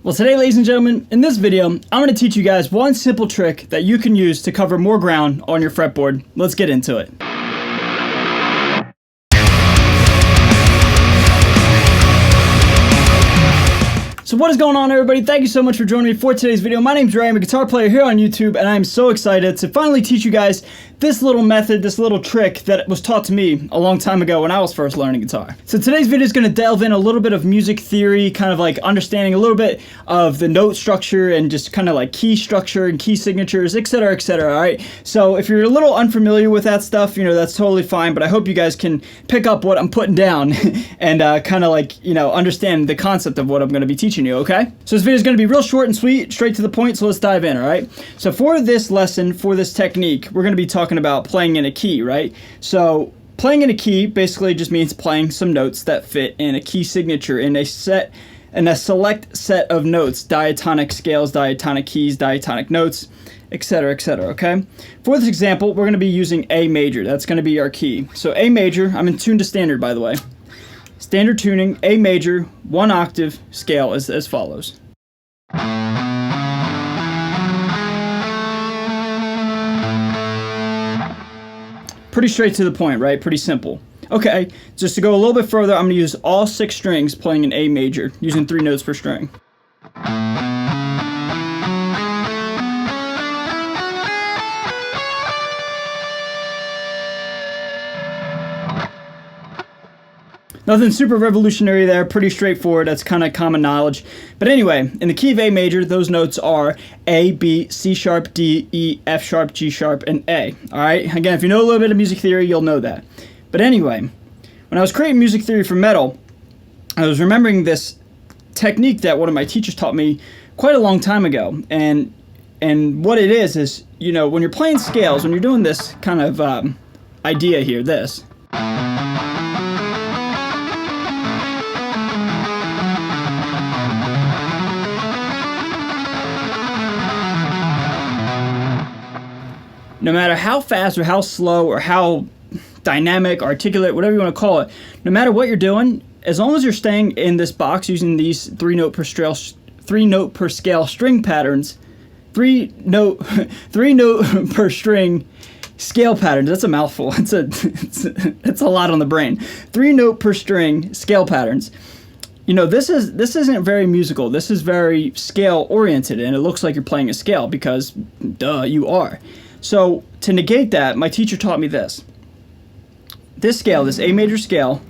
Well, today, ladies and gentlemen, in this video, I'm going to teach you guys one simple trick that you can use to cover more ground on your fretboard. Let's get into it. So what is going on, everybody? Thank you so much for joining me for today's video. My name's Dorian, I'm a guitar player here on YouTube, and I'm so excited to finally teach you guys this little method, this little trick that was taught to me a long time ago when I was first learning guitar. So today's video is going to delve in a little bit of music theory, kind of like understanding a little bit of the note structure and just kind of like key structure and key signatures, etc., etc. All right. So if you're a little unfamiliar with that stuff, that's totally fine. But I hope you guys can pick up what I'm putting down and kind of like understand the concept of what I'm going to be teaching you. Okay. So this video is going to be real short and sweet, straight to the point. So let's dive in. All right. So for this lesson, for this technique, we're going to be talking about playing in a key, right? So playing in a key basically just means playing some notes that fit in a key signature in a select set of notes, diatonic scales, diatonic keys, diatonic notes, etc., etc. Okay. For this example, we're going to be using A major. That's going to be our key. So A major. I'm in tune to standard, by the way. Standard tuning, A major, 1 octave, scale is as follows. Pretty straight to the point, right? Pretty simple. Okay, just to go a little bit further, I'm going to use all 6 strings playing an A major, using 3 notes per string. Nothing super revolutionary there, pretty straightforward, that's kind of common knowledge. But anyway, in the key of A major, those notes are A, B, C sharp, D, E, F sharp, G sharp, and A. Alright, again, if you know a little bit of music theory, you'll know that. But anyway, when I was creating music theory for metal, I was remembering this technique that one of my teachers taught me quite a long time ago. And what it is, when you're playing scales, when you're doing this kind of idea here, this. No matter how fast or how slow or how dynamic, articulate, whatever you want to call it, no matter what you're doing, as long as you're staying in this box using these 3 note per scale string patterns, 3 note per string scale patterns. That's a mouthful. It's a lot on the brain. 3 note per string scale patterns. This isn't very musical. This is very scale oriented, and it looks like you're playing a scale because, duh, you are. So to negate that, my teacher taught me this. This scale, this A major scale,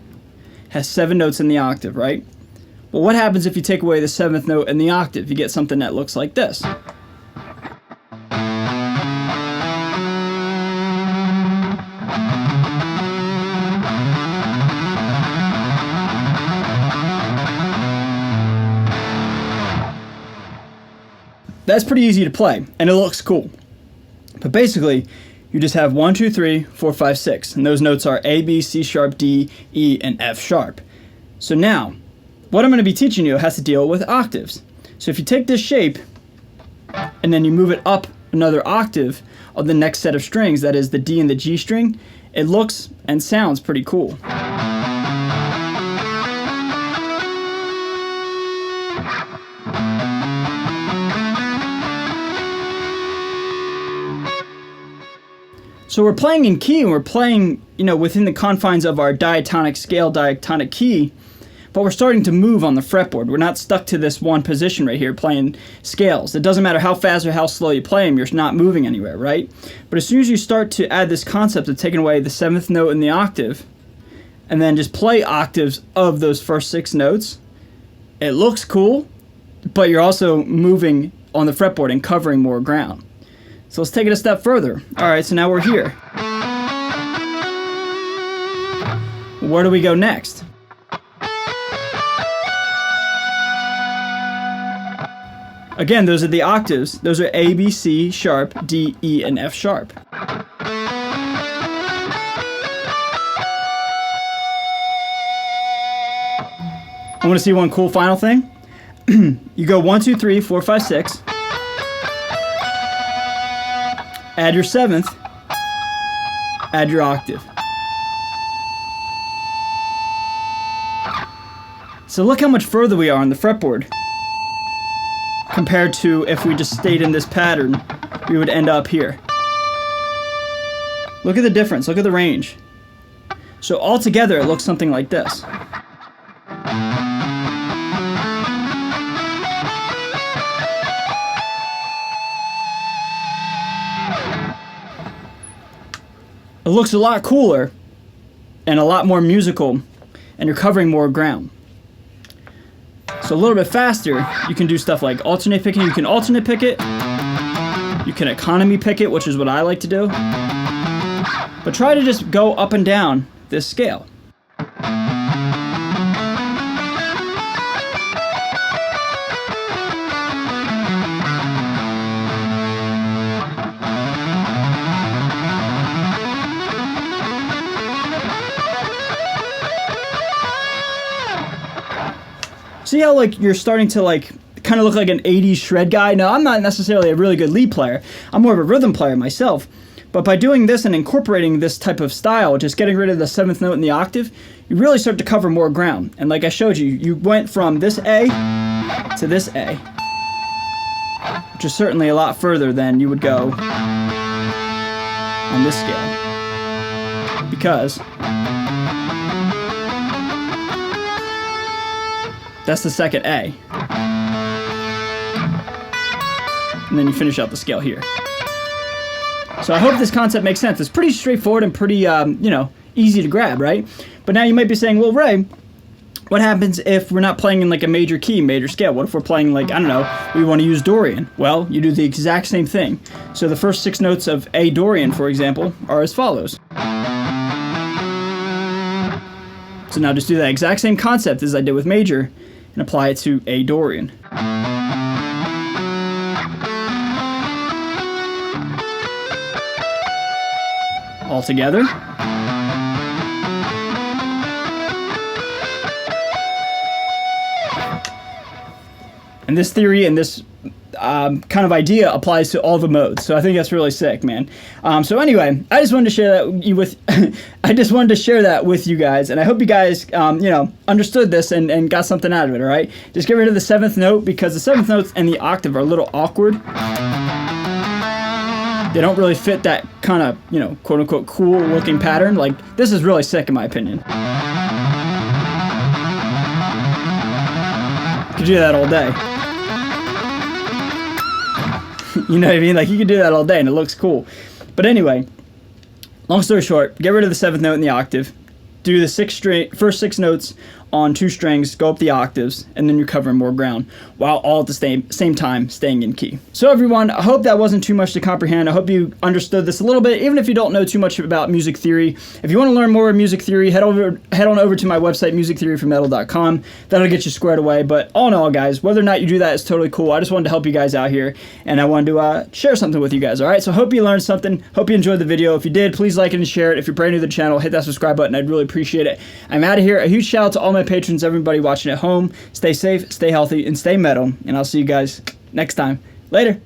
has 7 notes in the octave, right? Well, what happens if you take away the 7th note in the octave? You get something that looks like this. That's pretty easy to play, and it looks cool. But basically, you just have 1, 2, 3, 4, 5, 6. And those notes are A, B, C sharp, D, E, and F sharp. So now, what I'm going to be teaching you has to deal with octaves. So if you take this shape, and then you move it up another octave of the next set of strings, that is the D and the G string, it looks and sounds pretty cool. So we're playing in key, and we're playing, within the confines of our diatonic scale, diatonic key, but we're starting to move on the fretboard. We're not stuck to this one position right here playing scales. It doesn't matter how fast or how slow you play them, you're not moving anywhere, right? But as soon as you start to add this concept of taking away the 7th note in the octave, and then just play octaves of those first 6 notes, it looks cool, but you're also moving on the fretboard and covering more ground. So let's take it a step further. All right, so now we're here. Where do we go next? Again, those are the octaves. Those are A, B, C sharp, D, E, and F sharp. I want to see one cool final thing. You go 1, 2, 3, 4, 5, 6. Add your 7th, add your octave. So look how much further we are on the fretboard. compared to if we just stayed in this pattern, we would end up here. Look at the difference, look at the range. So altogether it looks something like this. It looks a lot cooler and a lot more musical, and you're covering more ground. So a little bit faster, you can do stuff like alternate picking. You can alternate pick it. You can economy pick it, which is what I like to do. But try to just go up and down this scale. See how like you're starting to like kind of look like an 80s shred guy? Now, I'm not necessarily a really good lead player. I'm more of a rhythm player myself. But by doing this and incorporating this type of style, just getting rid of the 7th note in the octave, you really start to cover more ground. And like I showed you, you went from this A to this A, which is certainly a lot further than you would go on this scale. Because that's the second A. And then you finish out the scale here. So I hope this concept makes sense. It's pretty straightforward and pretty, you know, easy to grab, right? But now you might be saying, well, Ray, what happens if we're not playing in like a major key, major scale? What if we're playing like, I don't know, we want to use Dorian? Well, you do the exact same thing. So the first 6 notes of A Dorian, for example, are as follows. So now just do that exact same concept as I did with major and apply it to A Dorian. All together. And this theory and this kind of idea applies to all the modes, so I think that's really sick, man. So anyway, I just wanted to share that with I just wanted to share that with you guys, and I hope you guys, you know, understood this and got something out of it. All right, just get rid of the 7th note because the 7th notes and the octave are a little awkward. They don't really fit that kind of, you know, quote unquote cool looking pattern. Like, this is really sick in my opinion. You could do that all day. You know what I mean? Like, you could do that all day and it looks cool. But anyway, long story short, get rid of the 7th note in the octave. Do the first 6 notes on 2 strings, go up the octaves, and then you're covering more ground, while all at the same time staying in key. So everyone, I hope that wasn't too much to comprehend. I hope you understood this a little bit, even if you don't know too much about music theory. If you want to learn more of music theory, head on over to my website, musictheoryformetal.com. That'll get you squared away. But all in all, guys, whether or not you do that is totally cool. I just wanted to help you guys out here, and I wanted to share something with you guys, all right? So hope you learned something. Hope you enjoyed the video. If you did, please like it and share it. If you're brand new to the channel, hit that subscribe button. I'd really appreciate it. I'm out of here. A huge shout out to all my patrons, everybody watching at home. Stay safe, stay healthy, and stay metal. And I'll see you guys next time. Later.